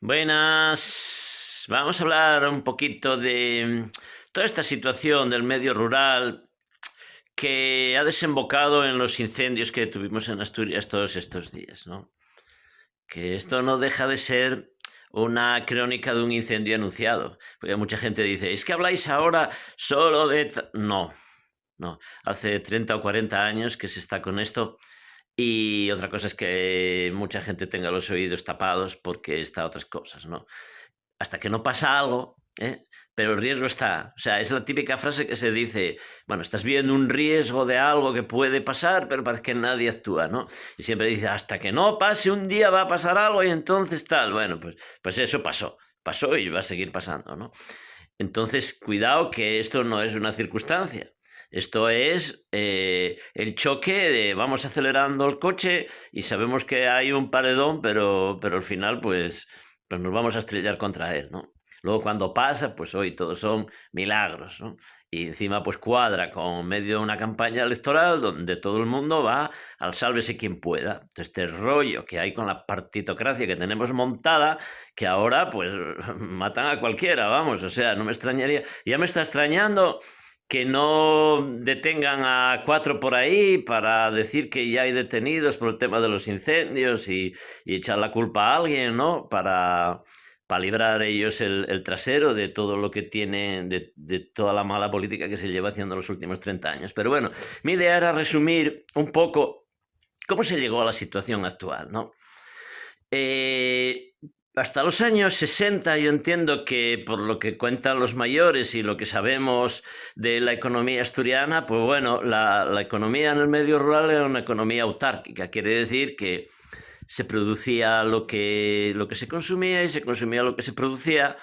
Buenas, vamos a hablar un poquito de toda esta situación del medio rural que ha desembocado en los incendios que tuvimos en Asturias todos estos días, ¿no? Que esto no deja de ser una crónica de un incendio anunciado, porque mucha gente dice, es que habláis ahora solo de... No, no, hace 30 o 40 años que se está con esto. Y otra cosa es que mucha gente tenga los oídos tapados porque está otras cosas, ¿no? Hasta que no pasa algo, ¿eh? Pero el riesgo está. O sea, es la típica frase que se dice, bueno, estás viendo un riesgo de algo que puede pasar, pero parece que nadie actúa, ¿no? Y siempre dice, hasta que no pase un día va a pasar algo y entonces tal. Bueno, pues eso pasó y va a seguir pasando, ¿no? Entonces, cuidado que esto no es una circunstancia. Esto es el choque de vamos acelerando el coche y sabemos que hay un paredón, pero al final pues nos vamos a estrellar contra él, ¿no? Luego cuando pasa, pues hoy todos son milagros, ¿no? Y encima pues cuadra con medio de una campaña electoral donde todo el mundo va al sálvese quien pueda. Entonces, este rollo que hay con la partitocracia que tenemos montada, que ahora pues matan a cualquiera, vamos, o sea, no me extrañaría. Ya me está extrañando que no detengan a 4 por ahí para decir que ya hay detenidos por el tema de los incendios y echar la culpa a alguien, ¿no? Para librar ellos el trasero de todo lo que tienen, de toda la mala política que se lleva haciendo los últimos 30 años. Pero bueno, mi idea era resumir un poco cómo se llegó a la situación actual, ¿no? Hasta los años 60 yo entiendo que por lo que cuentan los mayores y lo que sabemos de la economía asturiana, pues bueno, la economía en el medio rural era una economía autárquica, quiere decir que se producía lo que se consumía y se consumía lo que se producía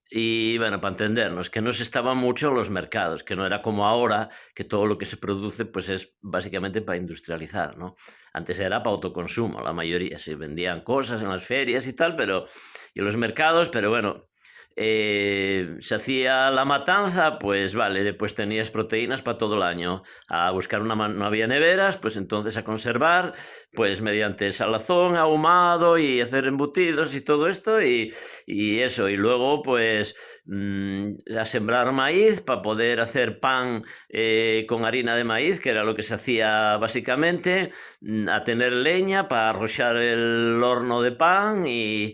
y bueno, para entendernos, que no se estaban mucho los mercados, que no era como ahora, que todo lo que se produce pues es básicamente para industrializar, ¿no? Antes era para autoconsumo, la mayoría, se vendían cosas en las ferias y tal, pero y en los mercados, pero bueno, se hacía la matanza, pues vale, después tenías proteínas para todo el año. A buscar no había neveras, pues entonces a conservar, pues mediante salazón, ahumado y hacer embutidos y todo esto y eso. Y luego, pues a sembrar maíz para poder hacer pan con harina de maíz, que era lo que se hacía básicamente, a tener leña para arrochar el horno de pan y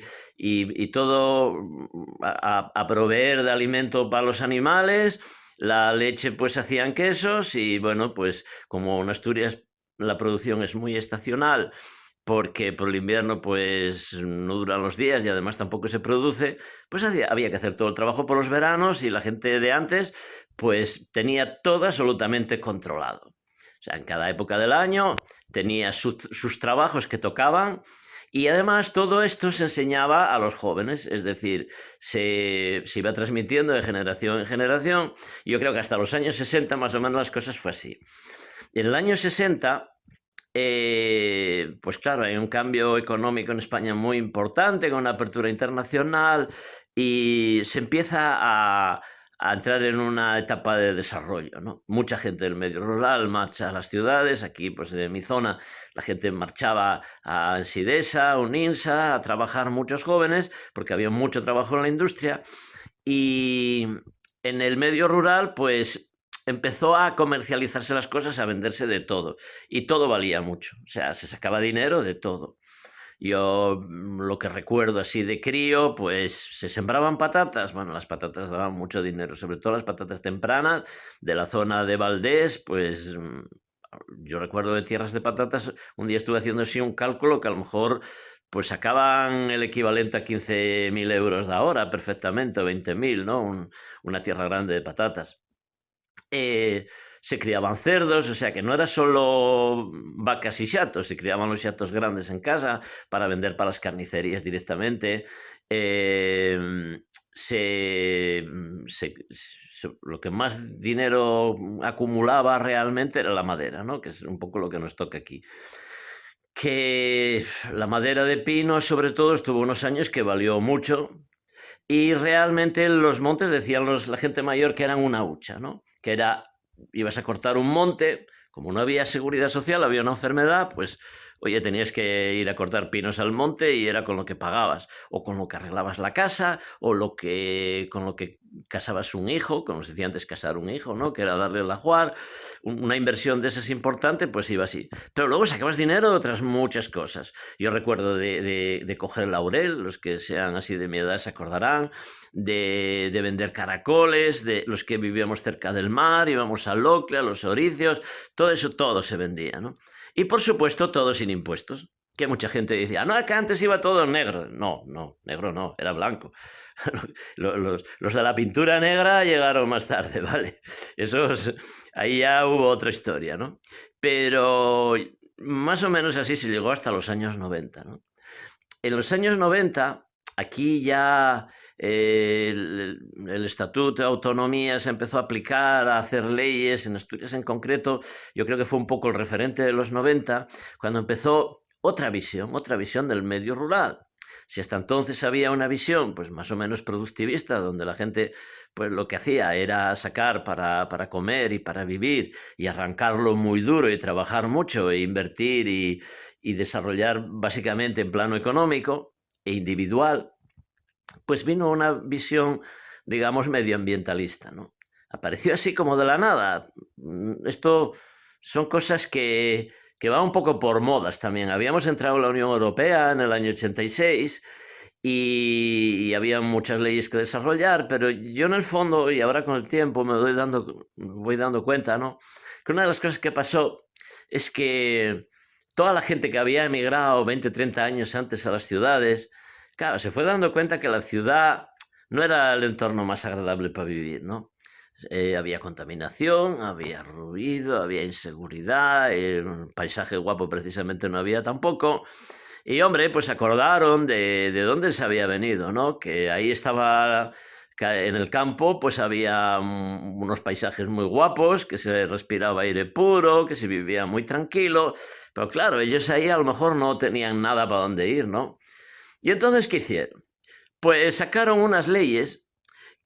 todo a proveer de alimento para los animales. La leche pues hacían quesos y bueno, pues como en Asturias la producción es muy estacional porque por el invierno pues no duran los días y además tampoco se produce, pues había que hacer todo el trabajo por los veranos y la gente de antes pues tenía todo absolutamente controlado. O sea, en cada época del año tenía sus trabajos que tocaban y además todo esto se enseñaba a los jóvenes, es decir, se iba transmitiendo de generación en generación. Yo creo que hasta los años 60 más o menos las cosas fue así. En el año 60 pues claro, hay un cambio económico en España muy importante con una apertura internacional y se empieza a entrar en una etapa de desarrollo, ¿no? Mucha gente del medio rural marcha a las ciudades, aquí pues de mi zona la gente marchaba a Sidesa, a Uninsa, a trabajar muchos jóvenes porque había mucho trabajo en la industria y en el medio rural pues empezó a comercializarse las cosas, a venderse de todo. Y todo valía mucho. O sea, se sacaba dinero de todo. Yo lo que recuerdo así de crío, pues se sembraban patatas. Bueno, las patatas daban mucho dinero, sobre todo las patatas tempranas de la zona de Valdés, pues yo recuerdo de tierras de patatas, un día estuve haciendo así un cálculo que a lo mejor pues sacaban el equivalente a 15.000 euros de ahora perfectamente, o 20.000, ¿no? Una tierra grande de patatas. Se criaban cerdos, o sea que no era solo vacas y chatos, se criaban los chatos grandes en casa para vender para las carnicerías directamente. Lo que más dinero acumulaba realmente era la madera, ¿no? Que es un poco lo que nos toca aquí. Que la madera de pino, sobre todo, estuvo unos años que valió mucho, y realmente los montes, decían la gente mayor, que eran una hucha, ¿no? Que era, ibas a cortar un monte, como no había seguridad social, había una enfermedad, pues oye, tenías que ir a cortar pinos al monte y era con lo que pagabas, o con lo que arreglabas la casa, o con lo que casabas un hijo, como se decía antes, casar un hijo, ¿no? Que era darle el ajuar, una inversión de esas importante, pues iba así. Pero luego sacabas dinero de otras muchas cosas. Yo recuerdo de coger laurel, los que sean así de mi edad se acordarán, de vender caracoles, de los que vivíamos cerca del mar, íbamos a Locle, a los Oricios, todo eso, todo se vendía, ¿no? Y por supuesto, todo sin impuestos. Que mucha gente decía, no, que antes iba todo en negro. No, no, negro no, era blanco. Los de la pintura negra llegaron más tarde, ¿vale? Esos, ahí ya hubo otra historia, ¿no? Pero más o menos así se llegó hasta los años 90, ¿no? En los años 90, aquí ya el Estatuto de Autonomía se empezó a aplicar, a hacer leyes, en Asturias en concreto, yo creo que fue un poco el referente de los 90, cuando empezó otra visión del medio rural. Si hasta entonces había una visión pues más o menos productivista, donde la gente pues lo que hacía era sacar para comer y para vivir y arrancarlo muy duro y trabajar mucho e invertir y desarrollar básicamente en plano económico e individual, pues vino una visión, digamos, medioambientalista, ¿no? Apareció así como de la nada. Esto son cosas que van un poco por modas también. Habíamos entrado en la Unión Europea en el año 86 y había muchas leyes que desarrollar, pero yo en el fondo, y ahora con el tiempo me voy dando cuenta, ¿no? Que una de las cosas que pasó es que toda la gente que había emigrado 20, 30 años antes a las ciudades, claro, se fue dando cuenta que la ciudad no era el entorno más agradable para vivir, ¿no? Había contaminación, había ruido, había inseguridad, un paisaje guapo precisamente no había tampoco. Y hombre, pues acordaron de dónde se había venido, ¿no? Que ahí estaba, que en el campo pues había unos paisajes muy guapos, que se respiraba aire puro, que se vivía muy tranquilo, pero claro, ellos ahí a lo mejor no tenían nada para dónde ir, ¿no? Y entonces, ¿qué hicieron? Pues sacaron unas leyes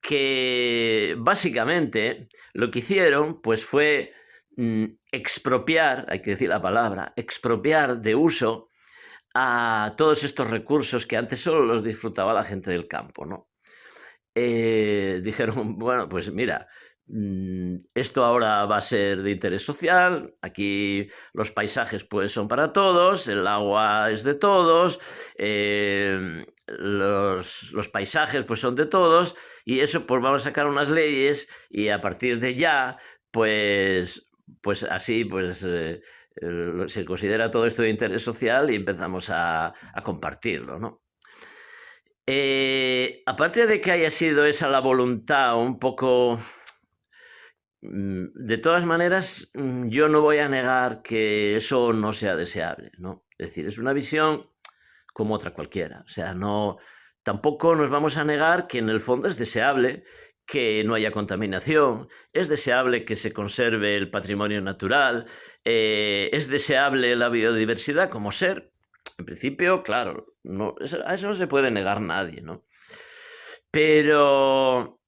que básicamente lo que hicieron pues fue expropiar, hay que decir la palabra, expropiar de uso a todos estos recursos que antes solo los disfrutaba la gente del campo, ¿no? Dijeron, bueno, pues mira, esto ahora va a ser de interés social, aquí los paisajes pues son para todos, el agua es de todos, los paisajes pues son de todos y eso pues vamos a sacar unas leyes y a partir de ya pues así pues se considera todo esto de interés social y empezamos a compartirlo, ¿no? Aparte de que haya sido esa la voluntad un poco... De todas maneras, yo no voy a negar que eso no sea deseable, ¿no? Es decir, es una visión como otra cualquiera. O sea, no, tampoco nos vamos a negar que en el fondo es deseable que no haya contaminación, es deseable que se conserve el patrimonio natural, es deseable la biodiversidad como ser. En principio, claro, no, a eso no se puede negar nadie, ¿no? Pero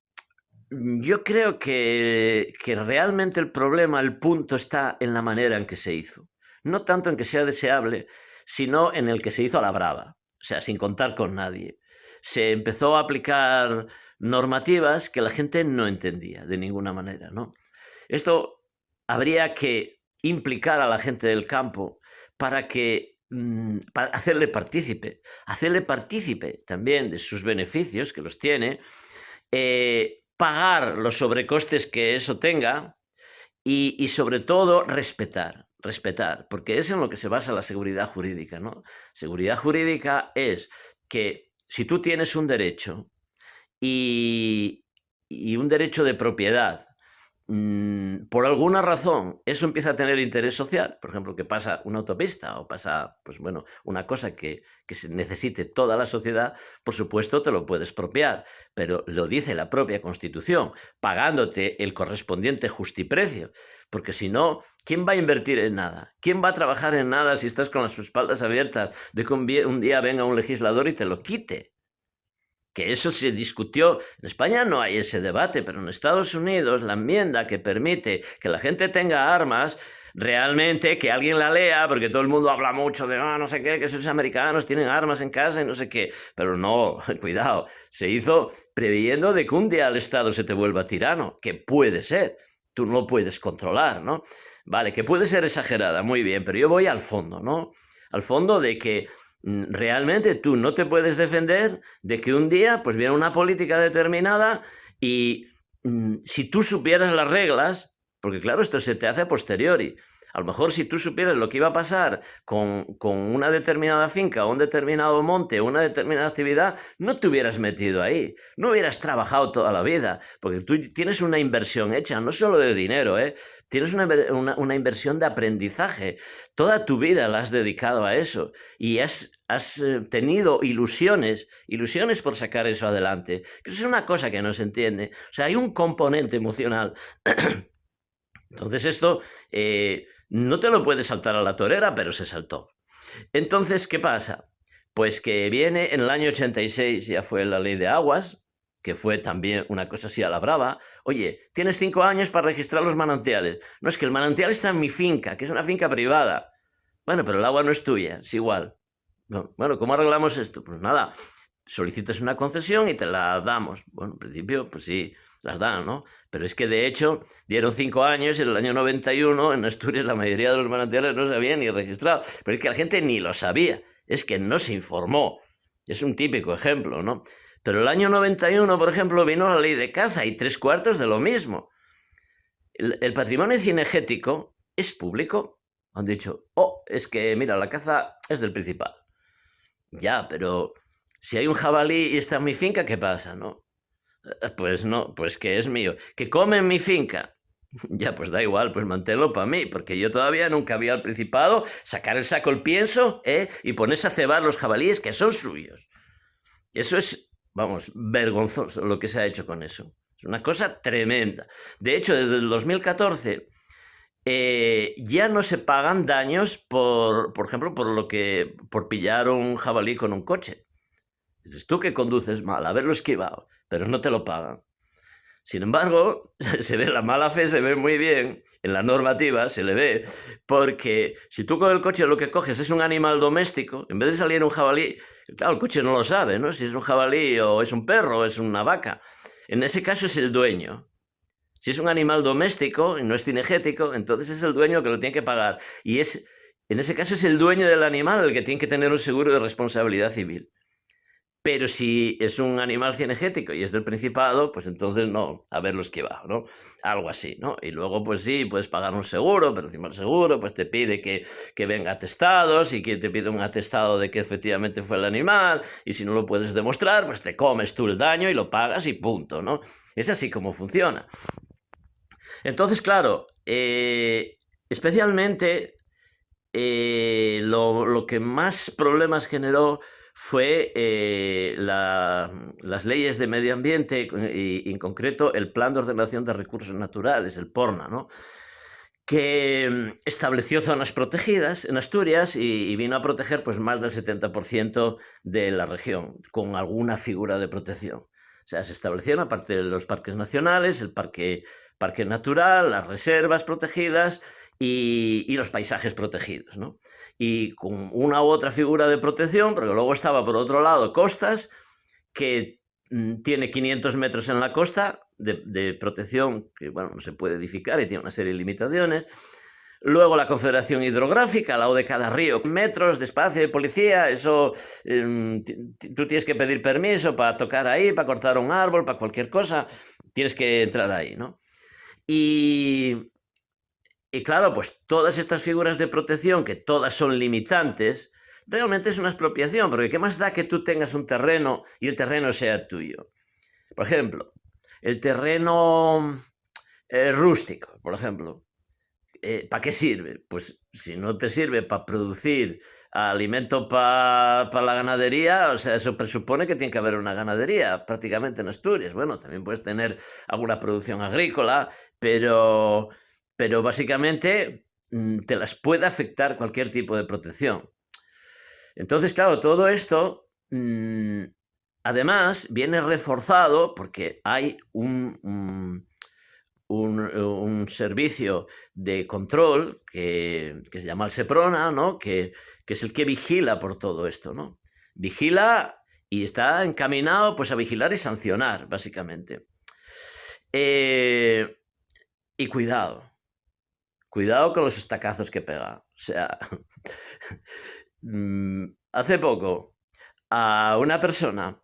yo creo que realmente el problema, el punto está en la manera en que se hizo. No tanto en que sea deseable, sino en el que se hizo a la brava, o sea, sin contar con nadie. Se empezó a aplicar normativas que la gente no entendía de ninguna manera, ¿no? Esto habría que implicar a la gente del campo para que para hacerle partícipe también de sus beneficios, que los tiene, pagar los sobrecostes que eso tenga y sobre todo respetar, porque es en lo que se basa la seguridad jurídica, ¿no? Seguridad jurídica es que si tú tienes un derecho y un derecho de propiedad, por alguna razón eso empieza a tener interés social, por ejemplo, que pasa una autopista o pasa, pues bueno, una cosa que se necesite toda la sociedad, por supuesto te lo puedes expropiar, pero lo dice la propia Constitución, pagándote el correspondiente justiprecio, porque si no, ¿quién va a invertir en nada? ¿Quién va a trabajar en nada si estás con las espaldas abiertas de que un día venga un legislador y te lo quite? Que eso se discutió. En España no hay ese debate, pero en Estados Unidos la enmienda que permite que la gente tenga armas realmente que alguien la lea, porque todo el mundo habla mucho de no sé qué, que esos americanos tienen armas en casa y no sé qué, pero no, cuidado, se hizo previendo de que un día el Estado se te vuelva tirano, que puede ser, tú no lo puedes controlar, ¿no? Vale, que puede ser exagerada, muy bien, pero yo voy al fondo, ¿no? Al fondo de que realmente tú no te puedes defender de que un día pues viene una política determinada y si tú supieras las reglas, porque claro, esto se te hace a posteriori. A lo mejor si tú supieras lo que iba a pasar con una determinada finca o un determinado monte o una determinada actividad, no te hubieras metido ahí, no hubieras trabajado toda la vida, porque tú tienes una inversión hecha, no solo de dinero, tienes una inversión de aprendizaje. Toda tu vida la has dedicado a eso y has tenido ilusiones por sacar eso adelante. Que eso es una cosa que no se entiende. O sea, hay un componente emocional. Entonces esto no te lo puedes saltar a la torera, pero se saltó. Entonces, ¿qué pasa? Pues que viene en el año 86, ya fue la ley de aguas, que fue también una cosa así a la brava. Oye, tienes 5 años para registrar los manantiales. No, es que el manantial está en mi finca, que es una finca privada. Bueno, pero el agua no es tuya, es igual. No. Bueno, ¿cómo arreglamos esto? Pues nada, solicitas una concesión y te la damos. Bueno, en principio, pues sí, las dan, ¿no? Pero es que de hecho dieron 5 años y en el año 91 en Asturias la mayoría de los manantiales no se habían ni registrado. Pero es que la gente ni lo sabía, es que no se informó. Es un típico ejemplo, ¿no? Pero el año 91, por ejemplo, vino la ley de caza y 3/4 de lo mismo. El patrimonio cinegético es público. Han dicho, es que, mira, la caza es del Principado. Ya, pero si hay un jabalí y está en mi finca, ¿qué pasa, no? Pues no, pues que es mío. ¿Que come en mi finca? Ya, pues da igual, pues manténlo para mí, porque yo todavía nunca había al Principado sacar el saco el pienso, y ponerse a cebar los jabalíes que son suyos. Eso es, vamos, vergonzoso lo que se ha hecho con eso. Es una cosa tremenda. De hecho, desde el 2014 ya no se pagan daños por ejemplo, por pillar un jabalí con un coche. Dices tú que conduces mal, haberlo esquivado, pero no te lo pagan. Sin embargo, se ve la mala fe, se ve muy bien, en la normativa se le ve, porque si tú con el coche lo que coges es un animal doméstico, en vez de salir un jabalí, claro, el coche no lo sabe, ¿no? Si es un jabalí o es un perro o es una vaca. En ese caso es el dueño. Si es un animal doméstico y no es cinegético, entonces es el dueño que lo tiene que pagar. Y en ese caso es el dueño del animal el que tiene que tener un seguro de responsabilidad civil. Pero si es un animal cinegético y es del Principado, pues entonces no, haberlo esquivado, ¿no? Algo así, ¿no? Y luego, pues sí, puedes pagar un seguro, pero encima el seguro pues te pide que venga atestados y que te pide un atestado de que efectivamente fue el animal, y si no lo puedes demostrar, pues te comes tú el daño y lo pagas y punto, ¿no? Es así como funciona. Entonces, claro, especialmente lo que más problemas generó fue las leyes de medio ambiente y en concreto el Plan de Ordenación de Recursos Naturales, el PORNA, ¿no? Que estableció zonas protegidas en Asturias y vino a proteger pues, más del 70% de la región, con alguna figura de protección. O sea, se establecieron, aparte de los parques nacionales, el parque natural, las reservas protegidas y los paisajes protegidos, ¿no? Y con una u otra figura de protección, porque luego estaba por otro lado costas, que tiene 500 metros en la costa de protección, que bueno, no se puede edificar y tiene una serie de limitaciones. Luego la Confederación Hidrográfica, al lado de cada río, metros de espacio de policía, eso tú tienes que pedir permiso para tocar ahí, para cortar un árbol, para cualquier cosa, tienes que entrar ahí, ¿no? Y claro, pues todas estas figuras de protección, que todas son limitantes, realmente es una expropiación, porque ¿qué más da que tú tengas un terreno y el terreno sea tuyo? Por ejemplo, el terreno rústico, por ejemplo, ¿para qué sirve? Pues si no te sirve para producir alimento para la ganadería, o sea, eso presupone que tiene que haber una ganadería prácticamente en Asturias. Bueno, también puedes tener alguna producción agrícola, pero básicamente te las puede afectar cualquier tipo de protección. Entonces, claro, todo esto además viene reforzado porque hay un servicio de control que se llama el Seprona, ¿no? Que es el que vigila por todo esto, ¿no? Vigila y está encaminado pues, a vigilar y sancionar, básicamente. Y cuidado con los estacazos que pega. O sea, hace poco a una persona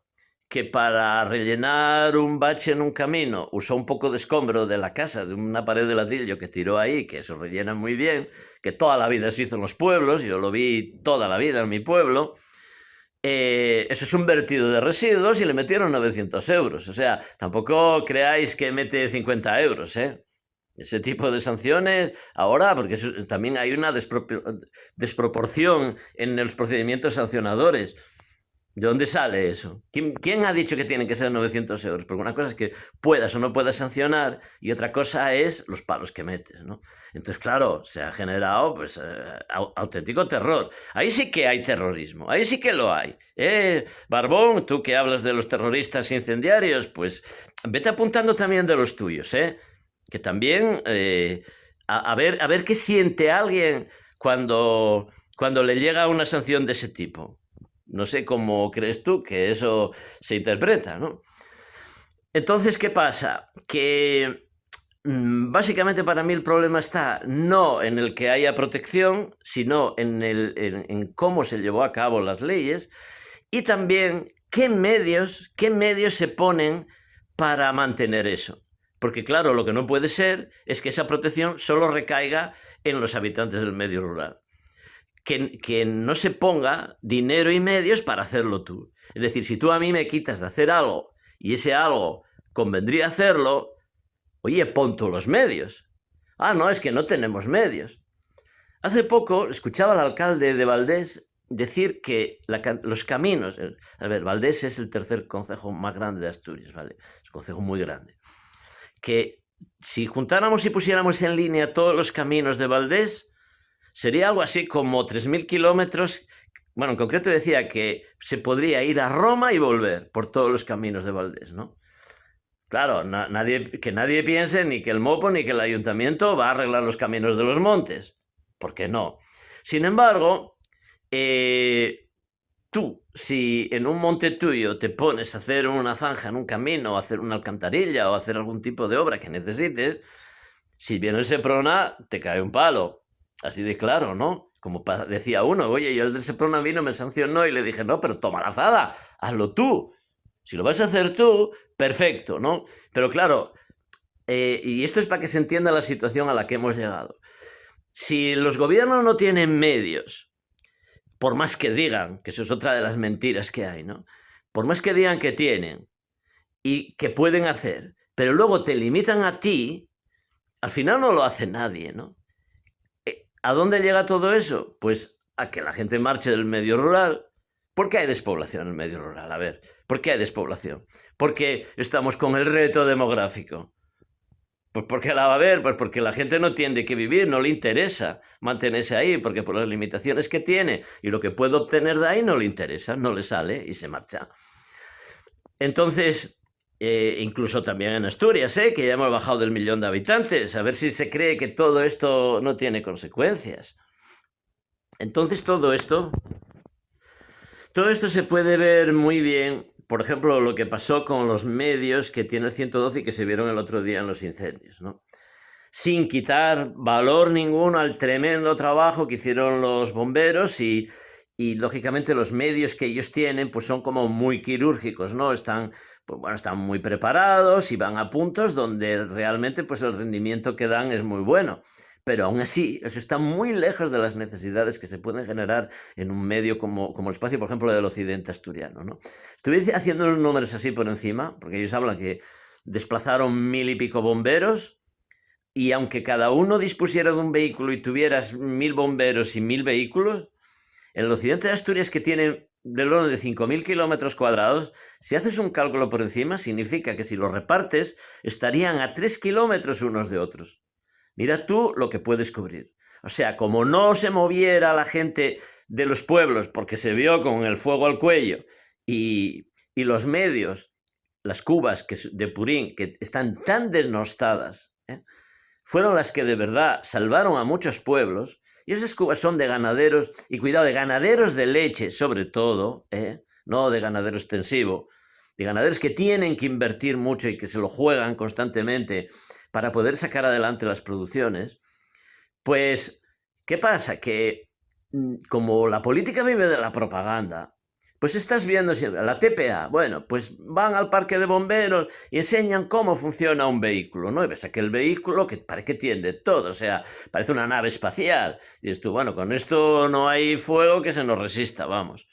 que para rellenar un bache en un camino usó un poco de escombro de la casa, de una pared de ladrillo que tiró ahí, que eso rellena muy bien, que toda la vida se hizo en los pueblos, yo lo vi toda la vida en mi pueblo. Eso es un vertido de residuos y le metieron 900 euros. O sea, tampoco creáis que mete 50 euros, ¿eh? Ese tipo de sanciones ahora, porque también hay una desproporción en los procedimientos sancionadores. ¿De dónde sale eso? ¿Quién ha dicho que tienen que ser 900 euros? Porque una cosa es que puedas o no puedas sancionar y otra cosa es los palos que metes, ¿no? Entonces, claro, se ha generado pues, auténtico terror. Ahí sí que hay terrorismo, ahí sí que lo hay. Barbón, tú que hablas de los terroristas incendiarios, pues vete apuntando también de los tuyos, ¿eh? Que también, a ver qué siente alguien cuando le llega una sanción de ese tipo. No sé cómo crees tú que eso se interpreta, ¿no? Entonces, ¿qué pasa? Que básicamente para mí el problema está no en el que haya protección, sino en cómo se llevó a cabo las leyes y también qué medios se ponen para mantener eso. Porque claro, lo que no puede ser es que esa protección solo recaiga en los habitantes del medio rural. Que no se ponga dinero y medios para hacerlo tú. Es decir, si tú a mí me quitas de hacer algo y ese algo convendría hacerlo, oye, pon tú los medios. Ah, no, es que no tenemos medios. Hace poco escuchaba al alcalde de Valdés decir que los caminos... A ver, Valdés es el tercer concejo más grande de Asturias, ¿vale? Es un concejo muy grande. Que si juntáramos y pusiéramos en línea todos los caminos de Valdés, sería algo así como 3.000 kilómetros. Bueno, en concreto decía que se podría ir a Roma y volver por todos los caminos de Valdés, ¿no? Claro, que nadie piense ni que el MOPO ni que el ayuntamiento va a arreglar los caminos de los montes. ¿Por qué no? Sin embargo, tú, si en un monte tuyo te pones a hacer una zanja en un camino, o hacer una alcantarilla, o hacer algún tipo de obra que necesites, si viene el Seprona, te cae un palo. Así de claro, ¿no? Como decía uno, oye, yo el del Seprona vino, me sancionó y le dije, no, pero toma la azada, hazlo tú. Si lo vas a hacer tú, perfecto, ¿no? Pero claro, y esto es para que se entienda la situación a la que hemos llegado. Si los gobiernos no tienen medios, por más que digan, que eso es otra de las mentiras que hay, ¿no? Por más que digan que tienen y que pueden hacer, pero luego te limitan a ti, al final no lo hace nadie, ¿no? ¿A dónde llega todo eso? Pues a que la gente marche del medio rural. ¿Por qué hay despoblación en el medio rural? A ver, ¿por qué hay despoblación? Porque estamos con el reto demográfico. Pues porque la va a haber, pues porque la gente no tiene que vivir, no le interesa mantenerse ahí, porque por las limitaciones que tiene y lo que puede obtener de ahí no le interesa, no le sale y se marcha. Entonces, incluso también en Asturias, que ya hemos bajado del 1.000.000 de habitantes, a ver si se cree que todo esto no tiene consecuencias. Entonces todo esto se puede ver muy bien, por ejemplo, lo que pasó con los medios que tiene el 112 y que se vieron el otro día en los incendios, ¿no? Sin quitar valor ninguno al tremendo trabajo que hicieron los bomberos y lógicamente los medios que ellos tienen pues son como muy quirúrgicos, ¿no? Están muy preparados y van a puntos donde realmente pues el rendimiento que dan es muy bueno. Pero aún así, eso está muy lejos de las necesidades que se pueden generar en un medio como el espacio, por ejemplo, del occidente asturiano, ¿no? Estuve haciendo unos números así por encima, porque ellos hablan que desplazaron 1.000 y pico bomberos, y aunque cada uno dispusiera de un vehículo y tuvieras 1.000 bomberos y 1.000 vehículos, en el occidente de Asturias, que tiene del orden de 5.000 kilómetros cuadrados, si haces un cálculo por encima, significa que si los repartes, estarían a 3 kilómetros unos de otros. Mira tú lo que puedes cubrir. O sea, como no se moviera la gente de los pueblos porque se vio con el fuego al cuello y los medios, las cubas de Purín, que están tan denostadas fueron las que de verdad salvaron a muchos pueblos, y esas cubas son de ganaderos, y cuidado, de ganaderos de leche sobre todo, no de ganadero extensivo, de ganaderos que tienen que invertir mucho y que se lo juegan constantemente para poder sacar adelante las producciones. Pues, ¿qué pasa? Que como la política vive de la propaganda, pues estás viendo siempre la TPA. Bueno, pues van al parque de bomberos y enseñan cómo funciona un vehículo, ¿no? Y ves aquel vehículo que parece que tiene todo, o sea, parece una nave espacial. Y dices tú, bueno, con esto no hay fuego que se nos resista, vamos.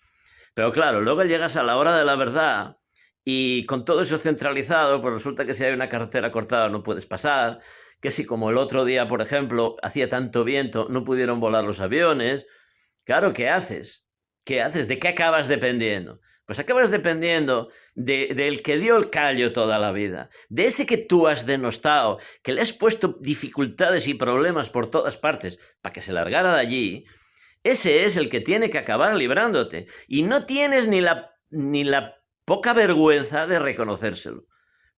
Pero claro, luego llegas a la hora de la verdad y con todo eso centralizado, pues resulta que si hay una carretera cortada no puedes pasar, que si como el otro día, por ejemplo, hacía tanto viento, no pudieron volar los aviones. Claro, ¿qué haces? ¿Qué haces? ¿De qué acabas dependiendo? Pues acabas dependiendo del que dio el callo toda la vida, de ese que tú has denostado, que le has puesto dificultades y problemas por todas partes para que se largara de allí. Ese es el que tiene que acabar librándote. Y no tienes ni la poca vergüenza de reconocérselo.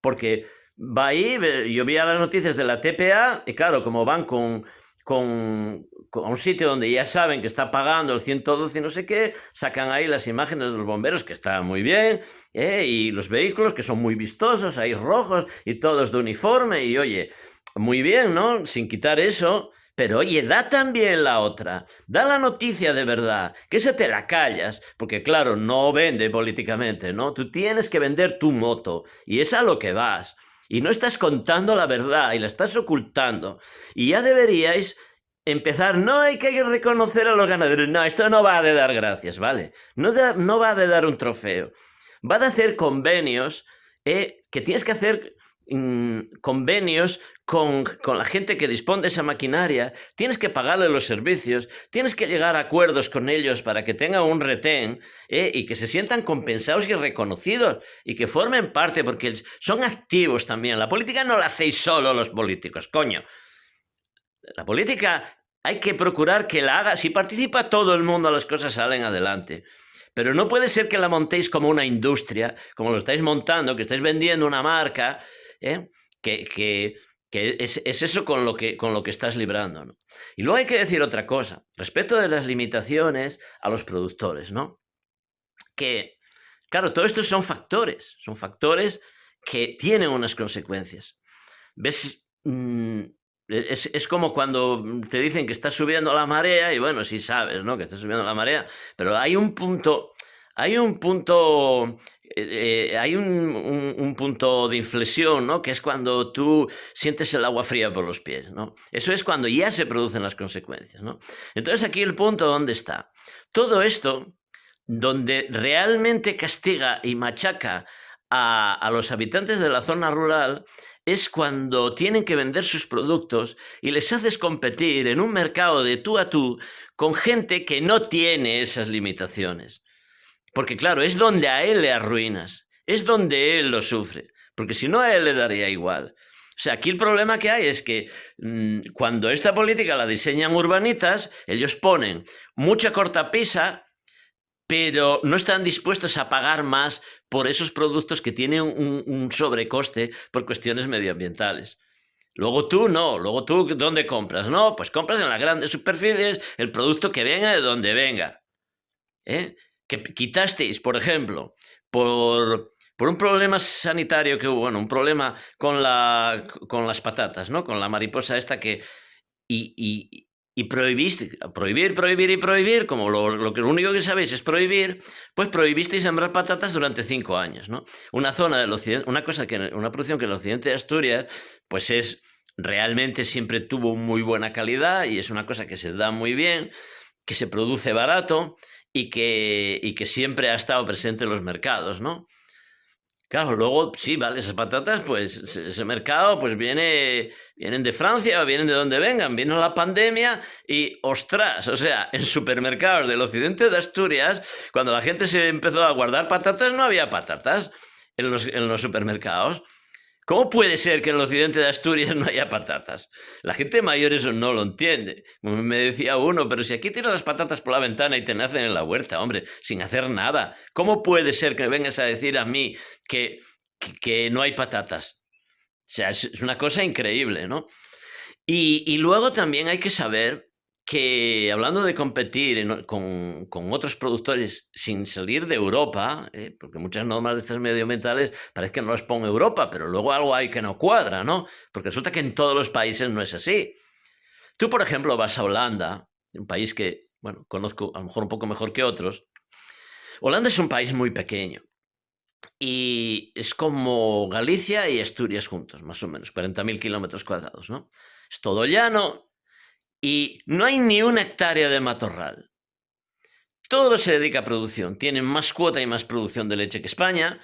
Porque va ahí, yo vi las noticias de la TPA, y claro, como van con un sitio donde ya saben que está pagando el 112 y no sé qué, sacan ahí las imágenes de los bomberos, que está muy bien, y los vehículos, que son muy vistosos, ahí rojos, y todos de uniforme, y oye, muy bien, ¿no? Sin quitar eso. Pero oye, da también la otra, da la noticia de verdad, que esa te la callas, porque claro, no vende políticamente, ¿no? Tú tienes que vender tu moto, y es a lo que vas, y no estás contando la verdad, y la estás ocultando, y ya deberíais empezar, no hay que reconocer a los ganaderos, no, esto no va de dar gracias, ¿vale? No va de dar un trofeo, va de hacer convenios, que tienes que hacer convenios con la gente que dispone de esa maquinaria, tienes que pagarle los servicios, tienes que llegar a acuerdos con ellos para que tengan un retén, y que se sientan compensados y reconocidos y que formen parte, porque son activos también. La política no la hacéis solo los políticos, coño. La política hay que procurar que la haga, si participa todo el mundo, las cosas salen adelante. Pero no puede ser que la montéis como una industria, como lo estáis montando, que estáis vendiendo una marca, que es eso con lo que estás librando, ¿no? Y luego hay que decir otra cosa, respecto de las limitaciones a los productores, ¿no? Que, claro, todo esto son factores que tienen unas consecuencias. ¿Ves? Es como cuando te dicen que está subiendo la marea, y bueno, sí sabes, ¿no? Que está subiendo la marea, pero hay un punto hay un punto de inflexión, ¿no? Que es cuando tú sientes el agua fría por los pies, ¿no? Eso es cuando ya se producen las consecuencias, ¿no? Entonces aquí el punto, ¿dónde está? Todo esto, donde realmente castiga y machaca a los habitantes de la zona rural, es cuando tienen que vender sus productos y les haces competir en un mercado de tú a tú con gente que no tiene esas limitaciones. Porque claro, es donde a él le arruinas, es donde él lo sufre, porque si no a él le daría igual. O sea, aquí el problema que hay es que cuando esta política la diseñan urbanitas, ellos ponen mucha cortapisa, pero no están dispuestos a pagar más por esos productos que tienen un sobrecoste por cuestiones medioambientales. Luego tú no, luego tú ¿dónde compras? No, pues compras en las grandes superficies el producto que venga de donde venga. Que quitasteis, por ejemplo, por un problema sanitario que hubo, bueno, un problema con las patatas, ¿no? Con la mariposa esta que... Y prohibiste, prohibir, como lo único que sabéis es prohibir, pues prohibisteis sembrar patatas durante 5 años, ¿no? Una zona del occidente, una producción que en el occidente de Asturias, pues realmente siempre tuvo muy buena calidad y es una cosa que se da muy bien, que se produce barato y que siempre ha estado presente en los mercados, ¿no? Claro, luego, sí, vale, esas patatas, pues ese mercado, pues vienen de Francia o vienen de donde vengan, vino la pandemia y, ostras, o sea, en supermercados del occidente de Asturias, cuando la gente se empezó a guardar patatas, no había patatas en los supermercados. ¿Cómo puede ser que en el occidente de Asturias no haya patatas? La gente mayor eso no lo entiende. Me decía uno, pero si aquí tiras las patatas por la ventana y te nacen en la huerta, hombre, sin hacer nada. ¿Cómo puede ser que vengas a decir a mí que no hay patatas? sea, es una cosa increíble, ¿no? Y luego también hay que saber que, hablando de competir con otros productores sin salir de Europa, porque muchas normas de estas medioambientales parece que no las pone Europa, pero luego algo hay que no cuadra, ¿no? Porque resulta que en todos los países no es así. Tú, por ejemplo, vas a Holanda, un país que, bueno, conozco a lo mejor un poco mejor que otros. Holanda es un país muy pequeño y es como Galicia y Asturias juntos, más o menos, 40.000 kilómetros cuadrados, ¿no? Es todo llano y no hay ni una hectárea de matorral. Todo se dedica a producción. Tienen más cuota y más producción de leche que España.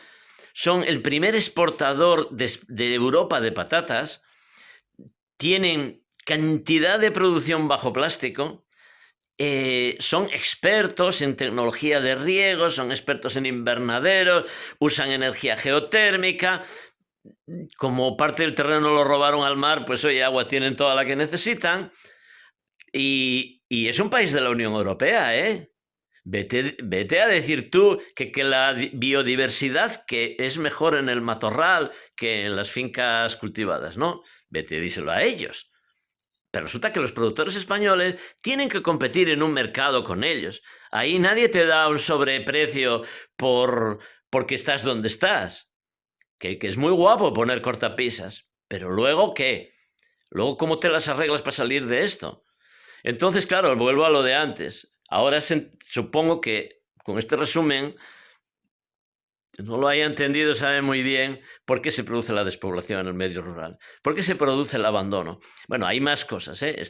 Son el primer exportador de Europa de patatas. Tienen cantidad de producción bajo plástico. Son expertos en tecnología de riego, son expertos en invernaderos, usan energía geotérmica. Como parte del terreno lo robaron al mar, pues hoy agua tienen toda la que necesitan. Y es un país de la Unión Europea, ¿eh? Vete a decir tú que la biodiversidad que es mejor en el matorral que en las fincas cultivadas, ¿no? Vete, díselo a ellos. Pero resulta que los productores españoles tienen que competir en un mercado con ellos. Ahí nadie te da un sobreprecio porque estás donde estás. Que es muy guapo poner cortapisas. Pero luego, ¿qué? Luego, ¿cómo te las arreglas para salir de esto? Entonces, claro, vuelvo a lo de antes. Ahora supongo que con este resumen no lo haya entendido, sabe muy bien por qué se produce la despoblación en el medio rural, por qué se produce el abandono. Bueno, hay más cosas, ¿eh?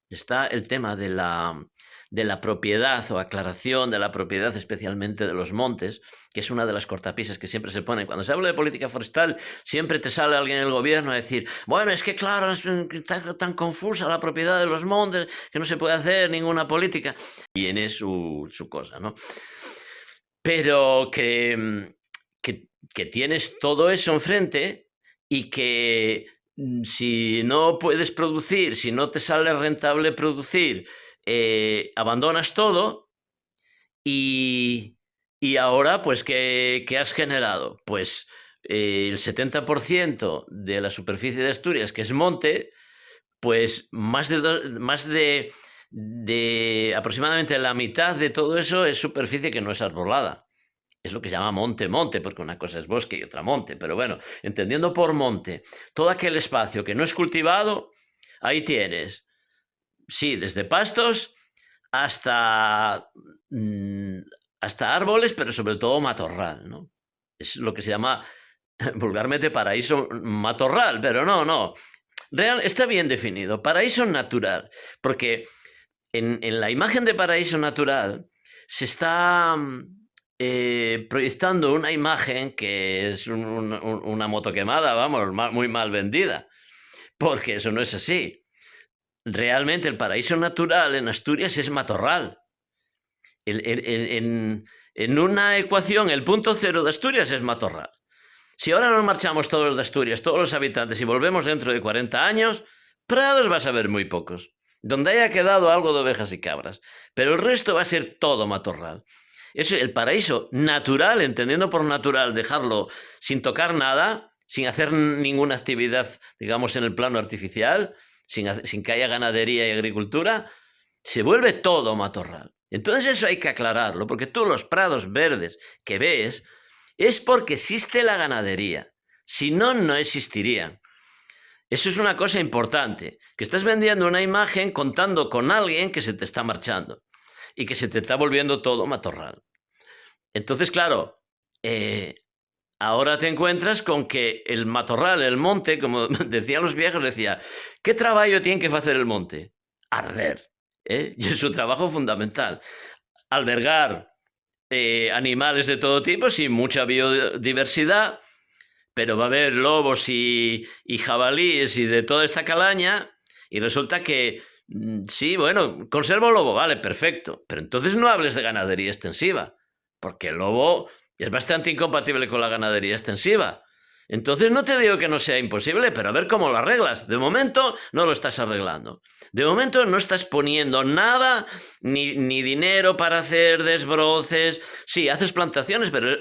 Está el tema de la propiedad o aclaración de la propiedad, especialmente de los montes, que es una de las cortapisas que siempre se ponen. Cuando se habla de política forestal, siempre te sale alguien del gobierno a decir, bueno, es que claro, está tan confusa la propiedad de los montes que no se puede hacer ninguna política. Tiene su cosa, ¿no? Pero que tienes todo eso enfrente y que si no puedes producir, si no te sale rentable producir, abandonas todo y ahora, pues, ¿qué has generado? Pues el 70% de la superficie de Asturias, que es monte, pues más de aproximadamente la mitad de todo eso es superficie que no es arbolada. Es lo que se llama monte, porque una cosa es bosque y otra monte. Pero bueno, entendiendo por monte todo aquel espacio que no es cultivado, ahí tienes, sí, desde pastos hasta árboles, pero sobre todo matorral, ¿no? Es lo que se llama vulgarmente paraíso matorral, pero no. Está bien definido, paraíso natural, porque en la imagen de paraíso natural se está proyectando una imagen que es una moto quemada, vamos, muy mal vendida, porque eso no es así. Realmente el paraíso natural en Asturias es matorral. En una ecuación, el punto cero de Asturias es matorral. Si ahora nos marchamos todos de Asturias, todos los habitantes, y volvemos dentro de 40 años, prados vas a ver muy pocos, donde haya quedado algo de ovejas y cabras, pero el resto va a ser todo matorral. Es el paraíso natural, entendiendo por natural dejarlo sin tocar nada, sin hacer ninguna actividad, digamos, en el plano artificial, sin que haya ganadería y agricultura, se vuelve todo matorral. Entonces eso hay que aclararlo, porque tú los prados verdes que ves es porque existe la ganadería. Si no, no existirían. Eso es una cosa importante, que estás vendiendo una imagen contando con alguien que se te está marchando y que se te está volviendo todo matorral. Entonces, claro, ahora te encuentras con que el matorral, el monte, como decían los viejos, decía, ¿qué trabajo tiene que hacer el monte? Arder. Y es su trabajo fundamental. Albergar animales de todo tipo, sin mucha biodiversidad, pero va a haber lobos y jabalíes y de toda esta calaña, y resulta que sí, bueno, conservo lobo, vale, perfecto, pero entonces no hables de ganadería extensiva, porque el lobo es bastante incompatible con la ganadería extensiva. Entonces no te digo que no sea imposible, pero a ver cómo lo arreglas. De momento no lo estás arreglando. De momento no estás poniendo nada, ni dinero para hacer desbroces. Sí, haces plantaciones, pero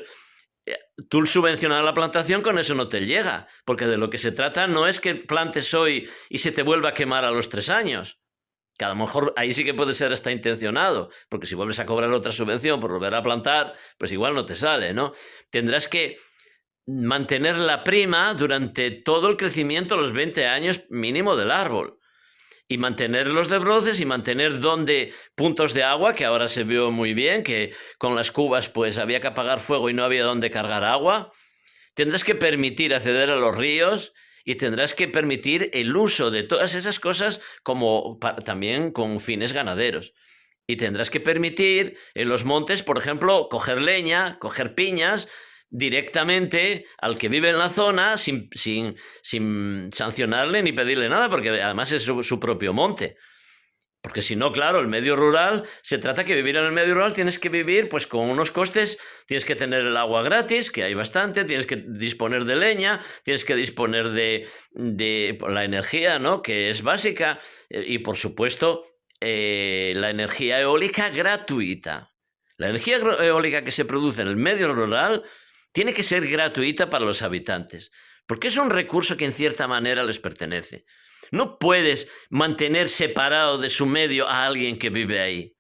tú subvencionar la plantación con eso no te llega, porque de lo que se trata no es que plantes hoy y se te vuelva a quemar a los 3 años. Que a lo mejor ahí sí que puede ser hasta intencionado, porque si vuelves a cobrar otra subvención por volver a plantar, pues igual no te sale, ¿no? Tendrás que mantener la prima durante todo el crecimiento, los 20 años mínimo del árbol. Y mantener los desbroces y mantener puntos de agua, que ahora se vio muy bien, que con las cubas pues había que apagar fuego y no había dónde cargar agua. Tendrás que permitir acceder a los ríos y tendrás que permitir el uso de todas esas cosas como también con fines ganaderos. Y tendrás que permitir en los montes, por ejemplo, coger leña, coger piñas directamente al que vive en la zona sin sancionarle ni pedirle nada, porque además es su propio monte. Porque si no, claro, el medio rural, se trata que vivir en el medio rural tienes que vivir pues con unos costes, tienes que tener el agua gratis, que hay bastante, tienes que disponer de leña, tienes que disponer de la energía, ¿no? Que es básica, y por supuesto la energía eólica gratuita. La energía eólica que se produce en el medio rural tiene que ser gratuita para los habitantes, porque es un recurso que en cierta manera les pertenece. No puedes mantener separado de su medio a alguien que vive ahí.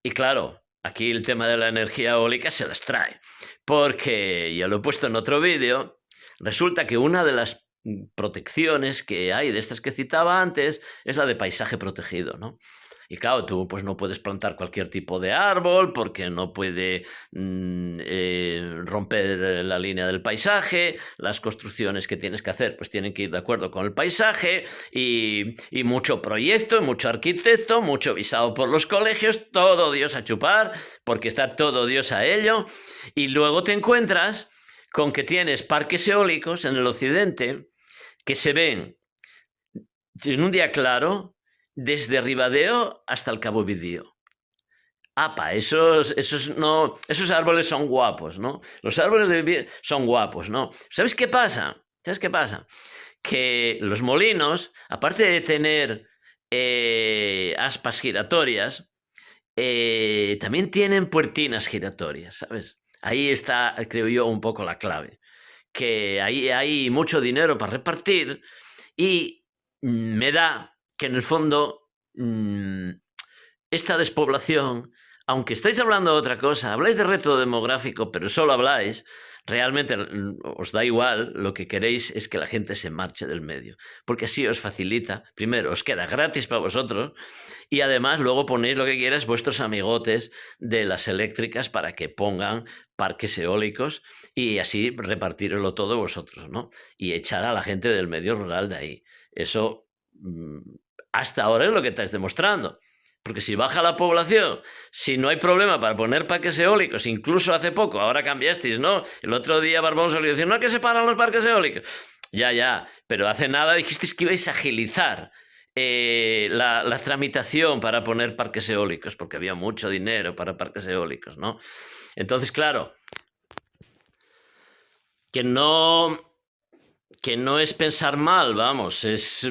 Y claro, aquí el tema de la energía eólica se las trae, porque ya lo he puesto en otro vídeo, resulta que una de las protecciones que hay de estas que citaba antes es la de paisaje protegido, ¿no? Y claro, tú pues no puedes plantar cualquier tipo de árbol porque no puede romper la línea del paisaje, las construcciones que tienes que hacer pues tienen que ir de acuerdo con el paisaje y mucho proyecto, mucho arquitecto, mucho visado por los colegios, todo Dios a chupar porque está todo Dios a ello, y luego te encuentras con que tienes parques eólicos en el occidente que se ven en un día claro desde Ribadeo hasta el Cabo Vidío. Apa, esos árboles son guapos, ¿no? Los árboles son guapos, ¿no? ¿Sabes qué pasa? ¿Sabes qué pasa? Que los molinos, aparte de tener aspas giratorias, también tienen puertinas giratorias, ¿sabes? Ahí está, creo yo, un poco la clave. Que ahí hay mucho dinero para repartir y me da que en el fondo esta despoblación, aunque estáis hablando de otra cosa, habláis de reto demográfico, pero solo habláis, realmente os da igual, lo que queréis es que la gente se marche del medio, porque así os facilita, primero os queda gratis para vosotros y además luego ponéis lo que quieras vuestros amigotes de las eléctricas para que pongan parques eólicos y así repartiroslo todo vosotros, ¿no? Y echar a la gente del medio rural de ahí. Eso hasta ahora es lo que estáis demostrando. Porque si baja la población, si no hay problema para poner parques eólicos, incluso hace poco, ahora cambiasteis, ¿no? El otro día Barbón salió a decir, no, que se paran los parques eólicos. Ya, pero hace nada dijisteis que ibais a agilizar la tramitación para poner parques eólicos, porque había mucho dinero para parques eólicos, ¿no? Entonces, claro, que no es pensar mal, vamos, es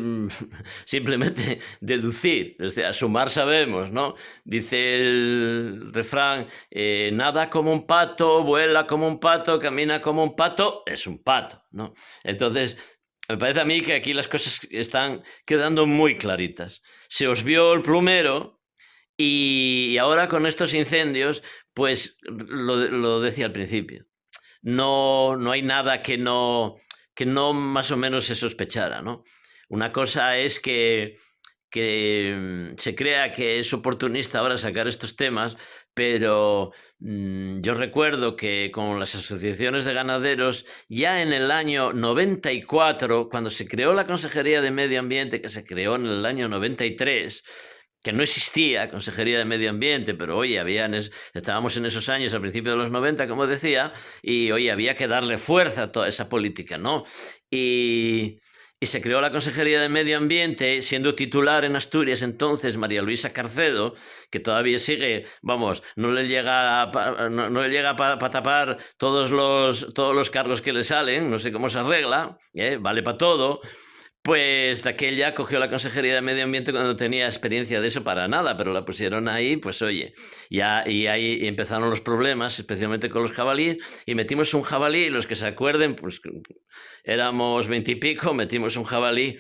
simplemente deducir, o sea, sumar sabemos, ¿no? Dice el refrán, nada como un pato, vuela como un pato, camina como un pato, es un pato, ¿no? Entonces, me parece a mí que aquí las cosas están quedando muy claritas. Se os vio el plumero y ahora con estos incendios, pues lo decía al principio, no hay nada que no más o menos se sospechara, ¿no? Una cosa es que se crea que es oportunista ahora sacar estos temas, pero yo recuerdo que con las asociaciones de ganaderos, ya en el año 94, cuando se creó la Consejería de Medio Ambiente, que se creó en el año 93, que no existía Consejería de Medio Ambiente, pero oye, estábamos en esos años, al principio de los 90, como decía, y oye, había que darle fuerza a toda esa política, ¿no? Y se creó la Consejería de Medio Ambiente, siendo titular en Asturias entonces María Luisa Carcedo, que todavía sigue, vamos, no le llega para tapar todos los cargos que le salen, no sé cómo se arregla, vale para todo, Pues aquella cogió la Consejería de Medio Ambiente cuando no tenía experiencia de eso para nada, pero la pusieron ahí, pues oye, ya, y ahí empezaron los problemas, especialmente con los jabalíes, y metimos un jabalí, los que se acuerden, pues éramos 20 y pico, metimos un jabalí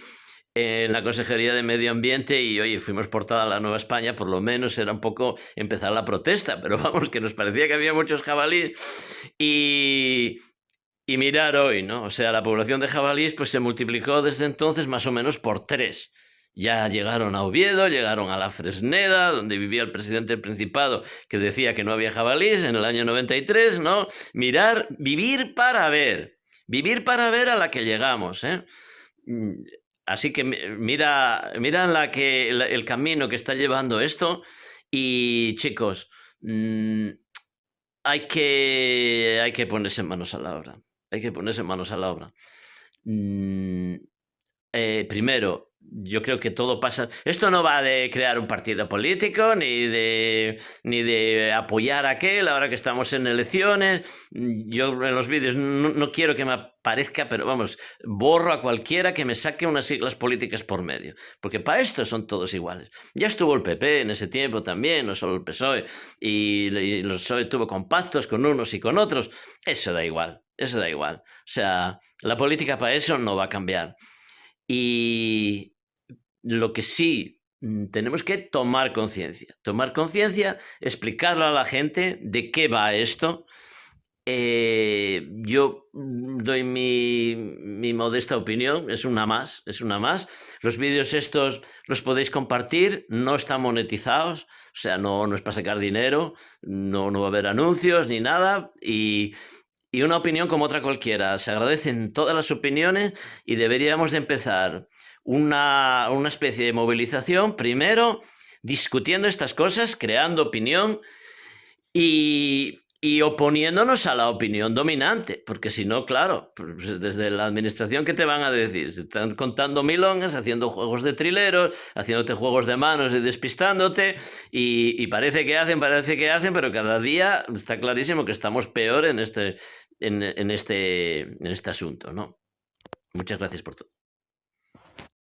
en la Consejería de Medio Ambiente y oye, fuimos portada a la Nueva España, por lo menos era un poco empezar la protesta, pero vamos, que nos parecía que había muchos jabalíes y... Y mirar hoy, ¿no? O sea, la población de jabalíes pues se multiplicó desde entonces más o menos por 3. Ya llegaron a Oviedo, llegaron a la Fresneda, donde vivía el presidente del Principado, que decía que no había jabalíes en el año 93, ¿no? Mirar, vivir para ver a la que llegamos, ¿eh? Así que mira el camino que está llevando esto y chicos, hay que ponerse manos a la obra. Hay que ponerse manos a la obra. Primero, yo creo que todo pasa... Esto no va de crear un partido político, ni de apoyar a aquel ahora que estamos en elecciones. Yo en los vídeos no quiero que me aparezca, pero vamos, borro a cualquiera que me saque unas siglas políticas por medio, porque para esto son todos iguales. Ya estuvo el PP en ese tiempo también, no solo el PSOE, y el PSOE tuvo compactos con unos y con otros. Eso da igual, eso da igual. O sea, la política para eso no va a cambiar. Y lo que sí tenemos que tomar conciencia, explicarlo a la gente de qué va esto. Yo doy mi modesta opinión, es una más. Los vídeos estos los podéis compartir, no están monetizados, o sea, no es para sacar dinero, no va a haber anuncios ni nada, y una opinión como otra cualquiera. Se agradecen todas las opiniones y deberíamos de empezar una especie de movilización, primero discutiendo estas cosas, creando opinión y oponiéndonos a la opinión dominante, porque si no, claro, pues desde la administración, ¿qué te van a decir? Se están contando milongas, haciendo juegos de trileros, haciéndote juegos de manos y despistándote, y parece que hacen, pero cada día está clarísimo que estamos peor en este asunto, ¿no? Muchas gracias por todo.